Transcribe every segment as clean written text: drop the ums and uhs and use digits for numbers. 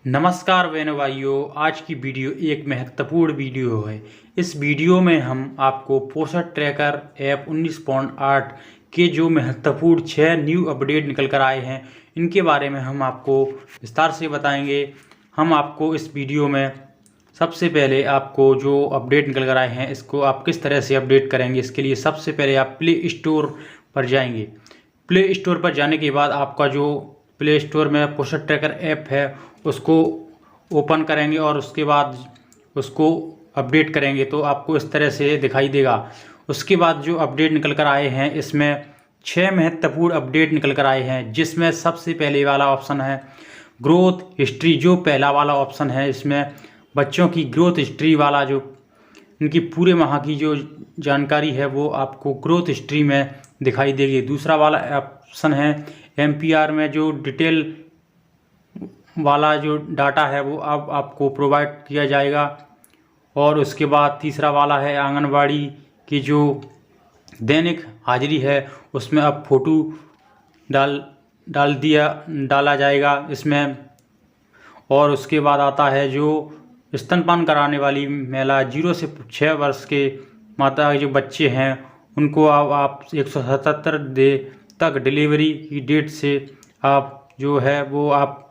नमस्कार बहनों भाइयों, आज की वीडियो एक महत्वपूर्ण वीडियो है। इस वीडियो में हम आपको पोषण ट्रैकर ऐप 19.8 के जो महत्वपूर्ण 6 न्यू अपडेट निकल कर आए हैं, इनके बारे में हम आपको विस्तार से बताएंगे। हम आपको इस वीडियो में सबसे पहले आपको जो अपडेट निकल कर आए हैं, इसको आप किस तरह से अपडेट करेंगे, इसके लिए सबसे पहले आप प्ले स्टोर पर जाएंगे। प्ले स्टोर पर जाने के बाद आपका जो प्ले स्टोर में पोषण ट्रैकर ऐप है उसको ओपन करेंगे और उसके बाद उसको अपडेट करेंगे तो आपको इस तरह से दिखाई देगा। उसके बाद जो अपडेट निकल कर आए हैं, इसमें 6 महत्वपूर्ण अपडेट निकल कर आए हैं, जिसमें सबसे पहले वाला ऑप्शन है ग्रोथ हिस्ट्री। जो पहला वाला ऑप्शन है, इसमें बच्चों की ग्रोथ हिस्ट्री वाला जो इनकी पूरे माह की जो जानकारी है वो आपको ग्रोथ हिस्ट्री में दिखाई देगी। दूसरा वाला ऑप्शन है MPR में जो डिटेल वाला जो डाटा है वो अब आपको प्रोवाइड किया जाएगा। और उसके बाद तीसरा वाला है आंगनबाड़ी की जो दैनिक हाजिरी है उसमें अब फ़ोटो डाला जाएगा इसमें। और उसके बाद आता है जो स्तनपान कराने वाली महिला 0 से 6 वर्ष के माता के जो बच्चे हैं उनको अब आप 177 डे तक डिलीवरी की डेट से आप जो है वो आप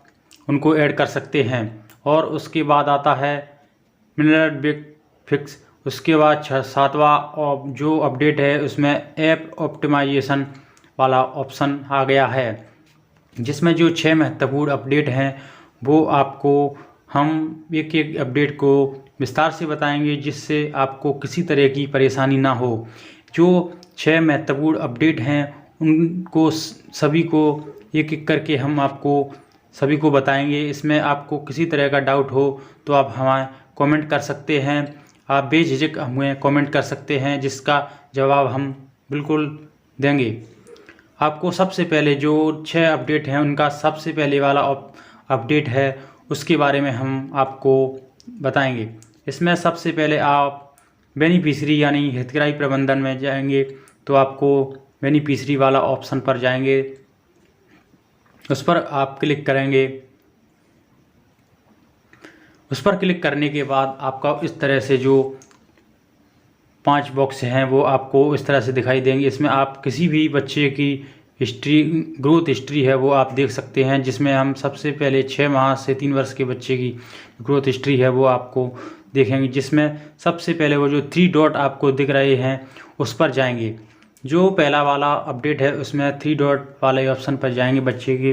उनको ऐड कर सकते हैं। और उसके बाद आता है मिनरल ब्रेक फिक्स। उसके बाद 7वां जो अपडेट है उसमें ऐप ऑप्टिमाइजेशन वाला ऑप्शन आ गया है, जिसमें जो 6 महत्वपूर्ण अपडेट हैं वो आपको हम एक एक अपडेट को विस्तार से बताएंगे, जिससे आपको किसी तरह की परेशानी ना हो। जो 6 महत्वपूर्ण अपडेट हैं उनको सभी को एक एक करके हम आपको सभी को बताएंगे। इसमें आपको किसी तरह का डाउट हो तो आप हमें कमेंट कर सकते हैं। आप बेझिझक हमें कमेंट कर सकते हैं, जिसका जवाब हम बिल्कुल देंगे। आपको सबसे पहले जो 6 अपडेट हैं उनका सबसे पहले वाला अपडेट है उसके बारे में हम आपको बताएंगे। इसमें सबसे पहले आप बेनिफिशरी यानी हितग्राही प्रबंधन में जाएंगे तो आपको बेनिफिशरी वाला ऑप्शन पर जाएंगे, उस पर आप क्लिक करेंगे। उस पर क्लिक करने के बाद आपका इस तरह से जो 5 बॉक्स हैं वो आपको इस तरह से दिखाई देंगे। इसमें आप किसी भी बच्चे की हिस्ट्री ग्रोथ हिस्ट्री है वो आप देख सकते हैं, जिसमें हम सबसे पहले 6 माह से 3 वर्ष के बच्चे की ग्रोथ हिस्ट्री है वो आपको देखेंगे, जिसमें सबसे पहले वो जो 3 डॉट आपको दिख रहे हैं उस पर जाएंगे। जो पहला वाला अपडेट है उसमें 3 डॉट वाले ऑप्शन पर जाएंगे बच्चे के,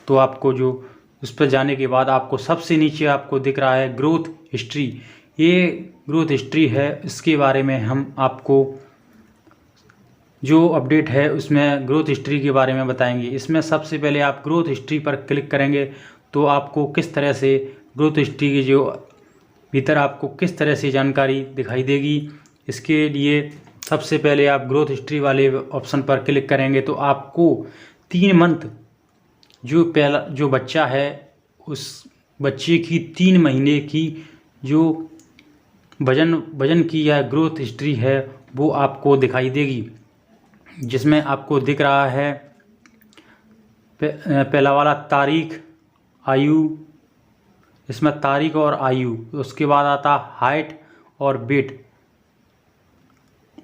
तो आपको जो उस पर जाने के बाद आपको सबसे नीचे आपको दिख रहा है ग्रोथ हिस्ट्री। ये ग्रोथ हिस्ट्री है, इसके बारे में हम आपको जो अपडेट है उसमें ग्रोथ हिस्ट्री के बारे में बताएंगे। इसमें सबसे पहले आप ग्रोथ हिस्ट्री पर क्लिक करेंगे तो आपको किस तरह से ग्रोथ हिस्ट्री के जो भीतर आपको किस तरह से जानकारी दिखाई देगी। इसके लिए सबसे पहले आप ग्रोथ हिस्ट्री वाले ऑप्शन पर क्लिक करेंगे तो आपको 3 मंथ जो बच्चा है उस बच्चे की 3 महीने की जो वजन की या ग्रोथ हिस्ट्री है वो आपको दिखाई देगी, जिसमें आपको दिख रहा है पहला वाला तारीख, आयु। इसमें तारीख और आयु, उसके बाद आता हाइट और वेट,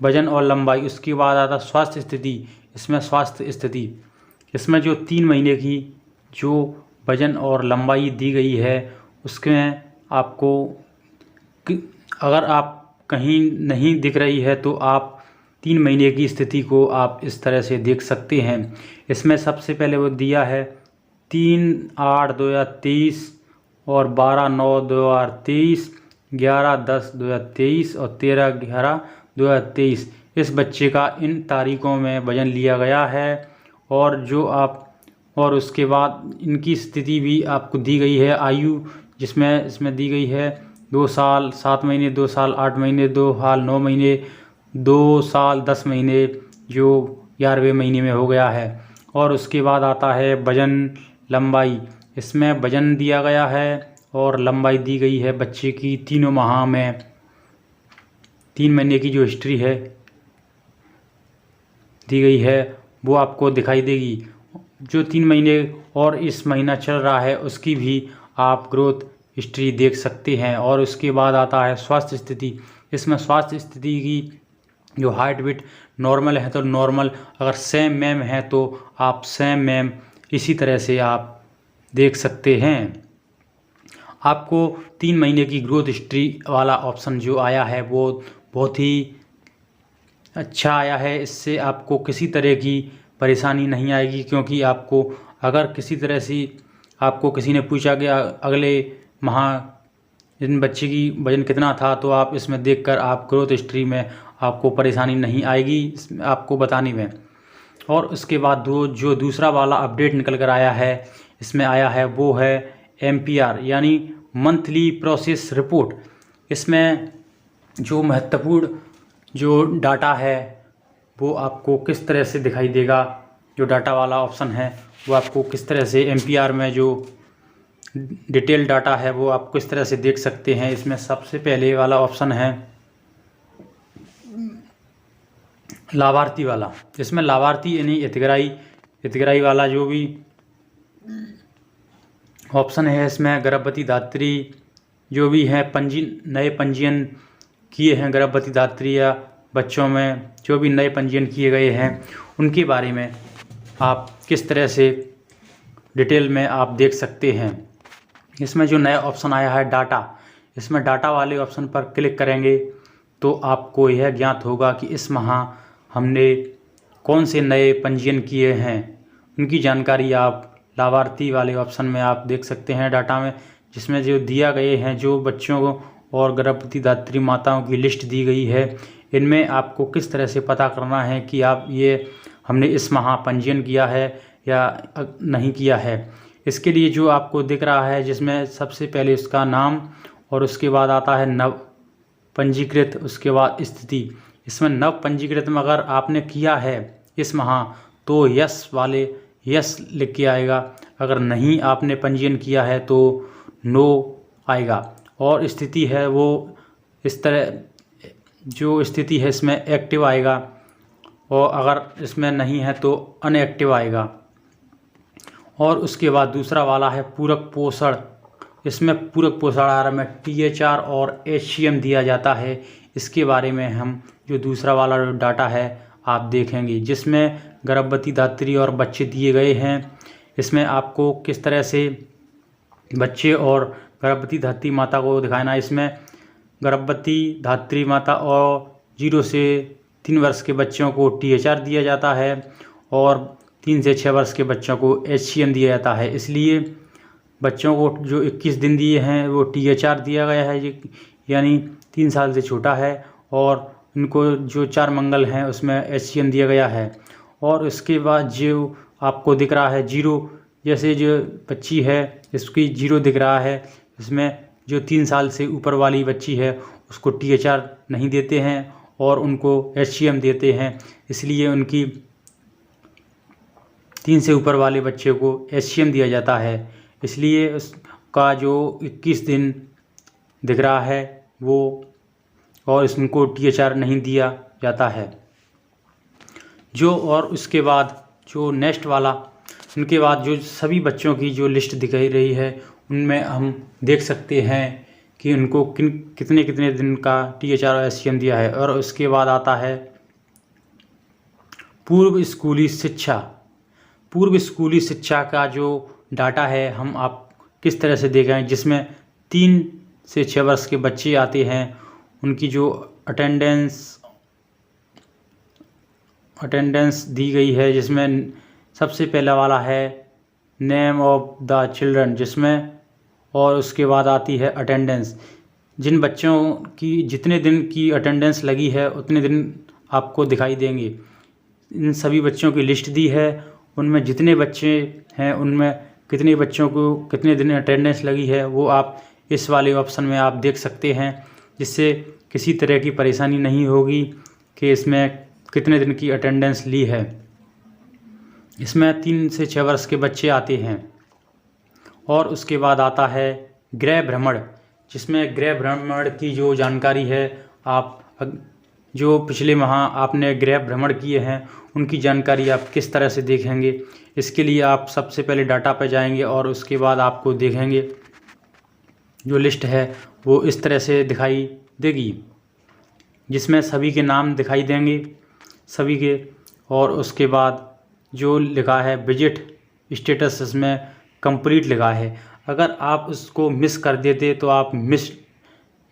वजन और लंबाई। उसके बाद आता स्वास्थ्य स्थिति, इसमें स्वास्थ्य स्थिति। इसमें जो 3 महीने की जो वजन और लंबाई दी गई है उसमें आपको अगर आप कहीं नहीं दिख रही है तो आप 3 महीने की स्थिति को आप इस तरह से देख सकते हैं। इसमें सबसे पहले वो दिया है 3/8/2023 और 12/9/2023, 11/10/2023 और 13/11/2023। इस बच्चे का इन तारीखों में वजन लिया गया है। और उसके बाद इनकी स्थिति भी आपको दी गई है। आयु जिसमें इसमें दी गई है 2 साल 7 महीने, 2 साल 8 महीने, 2 साल 9 महीने, 2 साल 10 महीने, जो 11वें महीने में हो गया है। और उसके बाद आता है वजन लंबाई। इसमें वजन दिया गया है और लंबाई दी गई है बच्चे की 3 माह में। 3 महीने की जो हिस्ट्री है दी गई है वो आपको दिखाई देगी। जो 3 महीने और इस महीना चल रहा है उसकी भी आप ग्रोथ हिस्ट्री देख सकते हैं। और उसके बाद आता है स्वास्थ्य स्थिति। इसमें स्वास्थ्य स्थिति की जो हार्ट बीट नॉर्मल है तो नॉर्मल, अगर सेम मैम है तो आप सेम मैम, इसी तरह से आप देख सकते हैं। आपको 3 महीने की ग्रोथ हिस्ट्री वाला ऑप्शन जो आया है वो बहुत ही अच्छा आया है। इससे आपको किसी तरह की परेशानी नहीं आएगी, क्योंकि आपको अगर किसी तरह से आपको किसी ने पूछा कि अगले माह इन बच्चे की वजन कितना था, तो आप इसमें देखकर आप ग्रोथ हिस्ट्री में आपको परेशानी नहीं आएगी इसमें आपको बताने में। और उसके बाद जो दूसरा वाला अपडेट निकल कर आया है, इसमें आया है वो है MPR यानी मंथली प्रोसेस रिपोर्ट। इसमें जो महत्वपूर्ण जो डाटा है वो आपको किस तरह से दिखाई देगा, जो डाटा वाला ऑप्शन है वो आपको किस तरह से MPR में जो डिटेल डाटा है वो आप किस तरह से देख सकते हैं। इसमें सबसे पहले वाला ऑप्शन है लाभार्थी वाला। इसमें लाभार्थी यानी हितग्राही वाला जो भी ऑप्शन है, इसमें गर्भवती धात्री जो भी हैं नए पंजीयन किए हैं, गर्भवती धात्री या बच्चों में जो भी नए पंजीयन किए गए हैं उनके बारे में आप किस तरह से डिटेल में आप देख सकते हैं। इसमें जो नया ऑप्शन आया है डाटा, इसमें डाटा वाले ऑप्शन पर क्लिक करेंगे तो आपको यह ज्ञात होगा कि इस माह हमने कौन से नए पंजीयन किए हैं, उनकी जानकारी आप लाभार्थी वाले ऑप्शन में आप देख सकते हैं डाटा में, जिसमें जो दिया गए हैं जो बच्चों को और गर्भवती धात्री माताओं की लिस्ट दी गई है। इनमें आपको किस तरह से पता करना है कि आप ये हमने इस माह पंजीयन किया है या नहीं किया है। इसके लिए जो आपको दिख रहा है, जिसमें सबसे पहले उसका नाम और उसके बाद आता है नव पंजीकृत, उसके बाद स्थिति। इसमें नव पंजीकृत में अगर आपने किया है इस माह तो यस लिख के आएगा, अगर नहीं आपने पंजीयन किया है तो नो आएगा। और स्थिति है वो इस तरह, जो स्थिति है इसमें एक्टिव आएगा, और अगर इसमें नहीं है तो अनएक्टिव आएगा। और उसके बाद दूसरा वाला है पूरक पोषण। इसमें पूरक पोषण आहार में THR और HCM दिया जाता है। इसके बारे में हम जो दूसरा वाला डाटा है आप देखेंगे, जिसमें गर्भवती धात्री और बच्चे दिए गए हैं। इसमें आपको किस तरह से बच्चे और गर्भवती धात्री माता को दिखाना है। इसमें गर्भवती धात्री माता और 0 से 3 वर्ष के बच्चों को THR दिया जाता है और 3 से 6 वर्ष के बच्चों को HCM दिया जाता है। इसलिए बच्चों को जो 21 दिन दिए हैं वो THR दिया गया है, यानी 3 साल से छोटा है, और उनको जो 4 मंगल हैं उसमें HCM दिया गया है। और उसके बाद जो आपको दिख रहा है 0, जैसे जो बच्ची है इसकी 0 दिख रहा है, इसमें जो 3 साल से ऊपर वाली बच्ची है उसको THR नहीं देते हैं और उनको HCM देते हैं। इसलिए उनकी 3 से ऊपर वाले बच्चे को HCM दिया जाता है। इसलिए उसका जो 21 दिन दिख रहा है वो, और इसको THR नहीं दिया जाता है। जो और उसके बाद जो नेक्स्ट वाला, उनके बाद जो सभी बच्चों की जो लिस्ट दिखाई रही है उनमें हम देख सकते हैं कि उनको कितने कितने दिन का THR और HCM दिया है। और उसके बाद आता है पूर्व स्कूली शिक्षा। पूर्व स्कूली शिक्षा का जो डाटा है हम आप किस तरह से देखें, जिसमें 3 से 6 वर्ष के बच्चे आते हैं, उनकी जो अटेंडेंस दी गई है, जिसमें सबसे पहला वाला है नेम ऑफ द चिल्ड्रन, जिसमें और उसके बाद आती है अटेंडेंस। जिन बच्चों की जितने दिन की अटेंडेंस लगी है उतने दिन आपको दिखाई देंगे। इन सभी बच्चों की लिस्ट दी है, उनमें जितने बच्चे हैं उनमें कितने बच्चों को कितने दिन अटेंडेंस लगी है वो आप इस वाले ऑप्शन में आप देख सकते हैं, जिससे किसी तरह की परेशानी नहीं होगी कि इसमें कितने दिन की अटेंडेंस ली है। इसमें 3 से 6 वर्ष के बच्चे आते हैं। और उसके बाद आता है गृह भ्रमण, जिसमें गृह भ्रमण की जो जानकारी है, आप जो पिछले माह आपने गृह भ्रमण किए हैं उनकी जानकारी आप किस तरह से देखेंगे। इसके लिए आप सबसे पहले डाटा पर जाएंगे और उसके बाद आपको देखेंगे जो लिस्ट है वो इस तरह से दिखाई देगी, जिसमें सभी के नाम दिखाई देंगे सभी के। और उसके बाद जो लिखा है विजिट स्टेटस, इसमें कंप्लीट लिखा है। अगर आप उसको मिस कर देते तो आप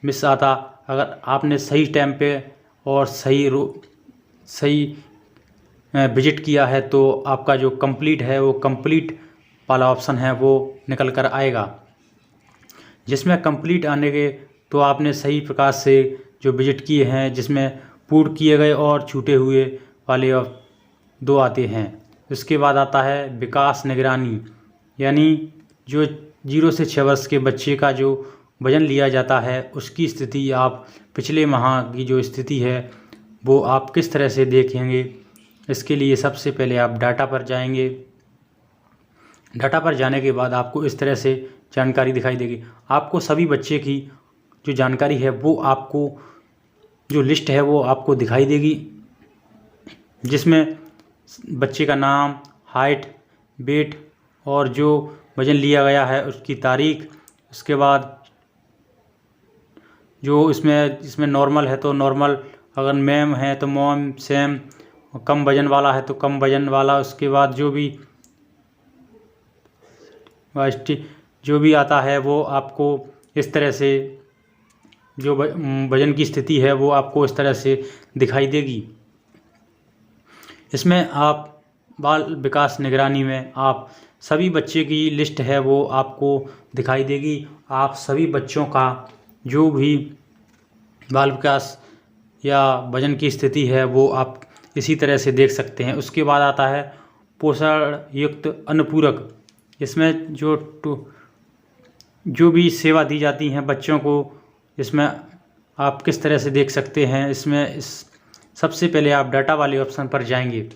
मिस आता। अगर आपने सही टाइम पे और सही विजिट किया है तो आपका जो कंप्लीट है वो कंप्लीट वाला ऑप्शन है वो निकल कर आएगा, जिसमें कंप्लीट आने के तो आपने सही प्रकार से जो विजिट किए हैं, जिसमें पूर्ण किए गए और छूटे हुए वाले 2 आते हैं। उसके बाद आता है विकास निगरानी, यानी जो 0 से 6 वर्ष के बच्चे का जो वज़न लिया जाता है उसकी स्थिति आप पिछले माह की जो स्थिति है वो आप किस तरह से देखेंगे। इसके लिए सबसे पहले आप डाटा पर जाएंगे। डाटा पर जाने के बाद आपको इस तरह से जानकारी दिखाई देगी। आपको सभी बच्चे की जो जानकारी है वो आपको जो लिस्ट है वो आपको दिखाई देगी, जिसमें बच्चे का नाम, हाइट, वेट और जो वज़न लिया गया है उसकी तारीख। उसके बाद जो इसमें नॉर्मल है तो नॉर्मल, अगर मैम है तो मॉम, सेम, कम वज़न वाला है तो कम वज़न वाला। उसके बाद जो भी आता है वो आपको इस तरह से जो वज़न की स्थिति है वो आपको इस तरह से दिखाई देगी। इसमें आप बाल विकास निगरानी में आप सभी बच्चे की लिस्ट है वो आपको दिखाई देगी। आप सभी बच्चों का जो भी बाल विकास या वज़न की स्थिति है वो आप इसी तरह से देख सकते हैं। उसके बाद आता है पोषण युक्त अनुपूरक। इसमें जो भी सेवा दी जाती हैं बच्चों को, इसमें आप किस तरह से देख सकते हैं। सबसे पहले आप डाटा वाले ऑप्शन पर जाएंगे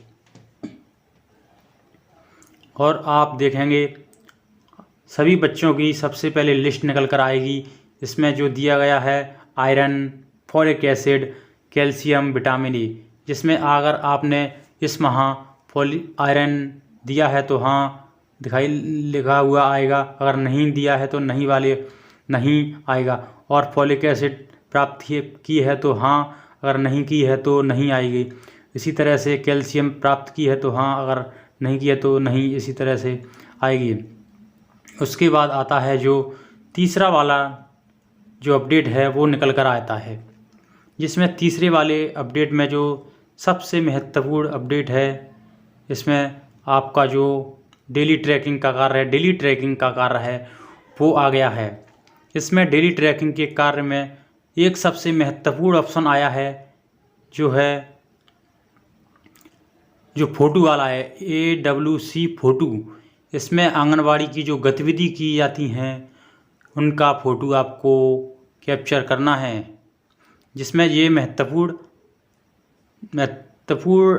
और आप देखेंगे सभी बच्चों की सबसे पहले लिस्ट निकल कर आएगी। इसमें जो दिया गया है iron, folic acid, calcium, vitamin E, जिसमें अगर आपने इस माह आयरन दिया है तो हाँ लिखा हुआ आएगा, अगर नहीं दिया है तो नहीं आएगा। और फॉलिक एसिड प्राप्त की है तो हाँ, अगर नहीं की है तो नहीं आएगी। इसी तरह से कैल्शियम प्राप्त की है तो हाँ, अगर नहीं किया तो नहीं, इसी तरह से आएगी। उसके बाद आता है जो तीसरा वाला जो अपडेट है वो निकल कर आता है, जिसमें तीसरे वाले अपडेट में जो सबसे महत्वपूर्ण अपडेट है, इसमें आपका जो डेली ट्रैकिंग का कार्य है वो आ गया है। इसमें डेली ट्रैकिंग के कार्य में एक सबसे महत्वपूर्ण ऑप्शन आया है जो फोटो वाला है, AWC फोटो। इसमें आंगनवाड़ी की जो गतिविधि की जाती हैं उनका फ़ोटो आपको कैप्चर करना है, जिसमें ये महत्वपूर्ण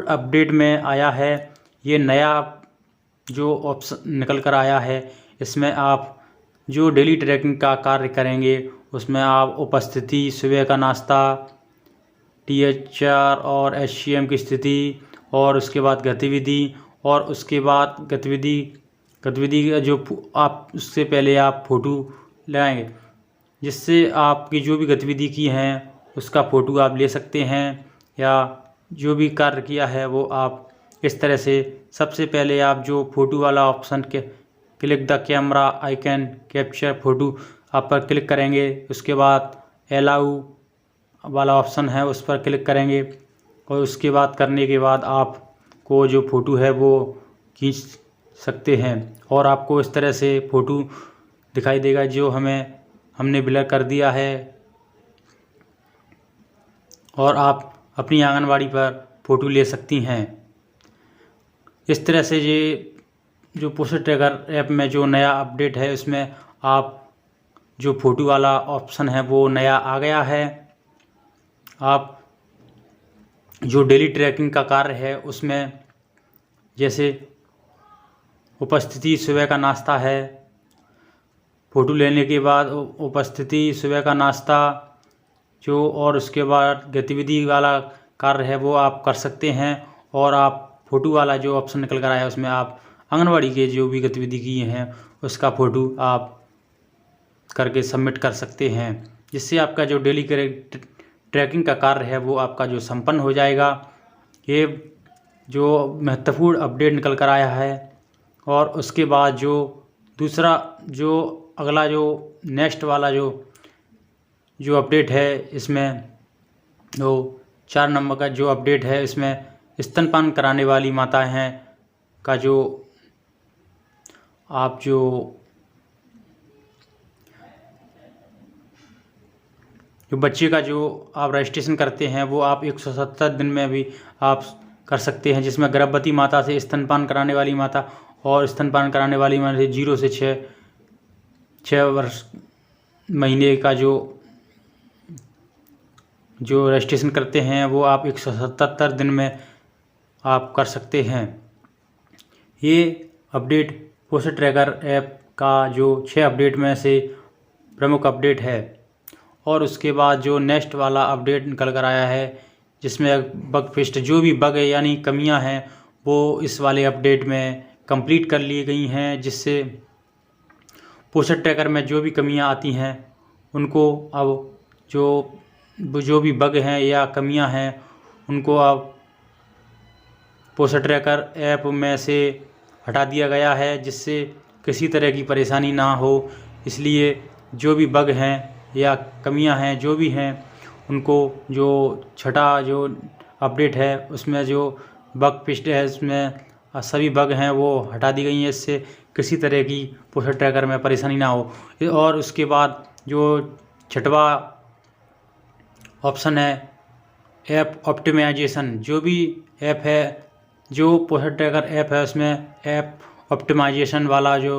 अपडेट में आया है। ये नया जो ऑप्शन निकल कर आया है, इसमें आप जो डेली ट्रैकिंग का कार्य करेंगे उसमें आप उपस्थिति, सुबह का नाश्ता, THR और HCM की स्थिति, और उसके बाद गतिविधि, और उसके बाद गतिविधि का जो आप उससे पहले आप फ़ोटो लगाएंगे, जिससे आपकी जो भी गतिविधि की हैं उसका फ़ोटो आप ले सकते हैं, या जो भी कार्य किया है वो आप इस तरह से। सबसे पहले आप जो फ़ोटो वाला ऑप्शन के click the camera icon capture photo आप पर क्लिक करेंगे। उसके बाद अलाउ वाला ऑप्शन है उस पर क्लिक करेंगे, और उसके बाद करने के बाद आपको जो फ़ोटो है वो खींच सकते हैं, और आपको इस तरह से फ़ोटो दिखाई देगा जो हमने ब्लर कर दिया है। और आप अपनी आंगनवाड़ी पर फ़ोटो ले सकती हैं। इस तरह से ये जो पोस्टर ट्रैकर ऐप में जो नया अपडेट है उसमें आप जो फ़ोटो वाला ऑप्शन है वो नया आ गया है। आप जो डेली ट्रैकिंग का कार्य है उसमें जैसे उपस्थिति, सुबह का नाश्ता है, फ़ोटो लेने के बाद उपस्थिति, सुबह का नाश्ता जो, और उसके बाद गतिविधि वाला कार्य है वो आप कर सकते हैं। और आप फ़ोटो वाला जो ऑप्शन निकल कर आया उसमें आप आंगनवाड़ी के जो भी गतिविधि की हैं उसका फ़ोटो आप करके सबमिट कर सकते हैं, जिससे आपका जो डेली ट्रैकिंग का कार्य है वो आपका जो संपन्न हो जाएगा। ये जो महत्वपूर्ण अपडेट निकल कर आया है। और उसके बाद जो दूसरा जो अगला जो नेक्स्ट वाला जो अपडेट है, इसमें जो 4 नंबर का जो अपडेट है, इसमें स्तनपान कराने वाली माताएं हैं का जो आप जो बच्चे का जो आप रजिस्ट्रेशन करते हैं वो आप 170 दिन में भी आप कर सकते हैं, जिसमें गर्भवती माता से स्तनपान कराने वाली माता और स्तनपान कराने वाली माता से 0 से 6 वर्ष महीने का जो रजिस्ट्रेशन करते हैं वो आप 177 दिन में आप कर सकते हैं। ये अपडेट पोषण ट्रैकर ऐप का जो 6 अपडेट में से प्रमुख अपडेट है। और उसके बाद जो नेक्स्ट वाला अपडेट निकल कर आया है, जिसमें बग फिक्स्ड जो भी बग है यानी कमियां हैं वो इस वाले अपडेट में कंप्लीट कर ली गई हैं, जिससे पोषण ट्रैकर में जो भी कमियां आती हैं उनको अब जो भी बग हैं या कमियां हैं उनको अब पोषण ट्रैकर ऐप में से हटा दिया गया है, जिससे किसी तरह की परेशानी ना हो। इसलिए जो भी बग हैं या कमियां हैं जो भी हैं उनको जो छठा जो अपडेट है उसमें जो बग फिक्स्ड है उसमें सभी बग हैं वो हटा दी गई हैं, इससे किसी तरह की पोषण ट्रैकर में परेशानी ना हो। और उसके बाद जो छठवा ऑप्शन है ऐप ऑप्टिमाइजेशन, जो भी ऐप है जो पोषण ट्रैकर ऐप है उसमें ऐप ऑप्टिमाइजेशन वाला जो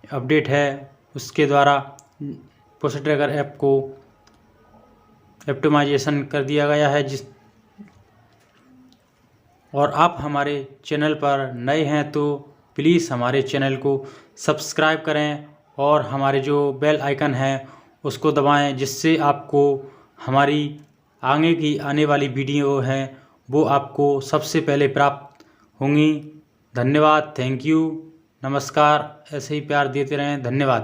अपडेट है उसके द्वारा पोषण ट्रैकर ऐप को ऑप्टिमाइजेशन कर दिया गया है। और आप हमारे चैनल पर नए हैं तो प्लीज़ हमारे चैनल को सब्सक्राइब करें और हमारे जो बेल आइकन है उसको दबाएं, जिससे आपको हमारी आगे की आने वाली वीडियो हैं वो आपको सबसे पहले प्राप्त होंगी। धन्यवाद, थैंक यू, नमस्कार। ऐसे ही प्यार देते रहें। धन्यवाद।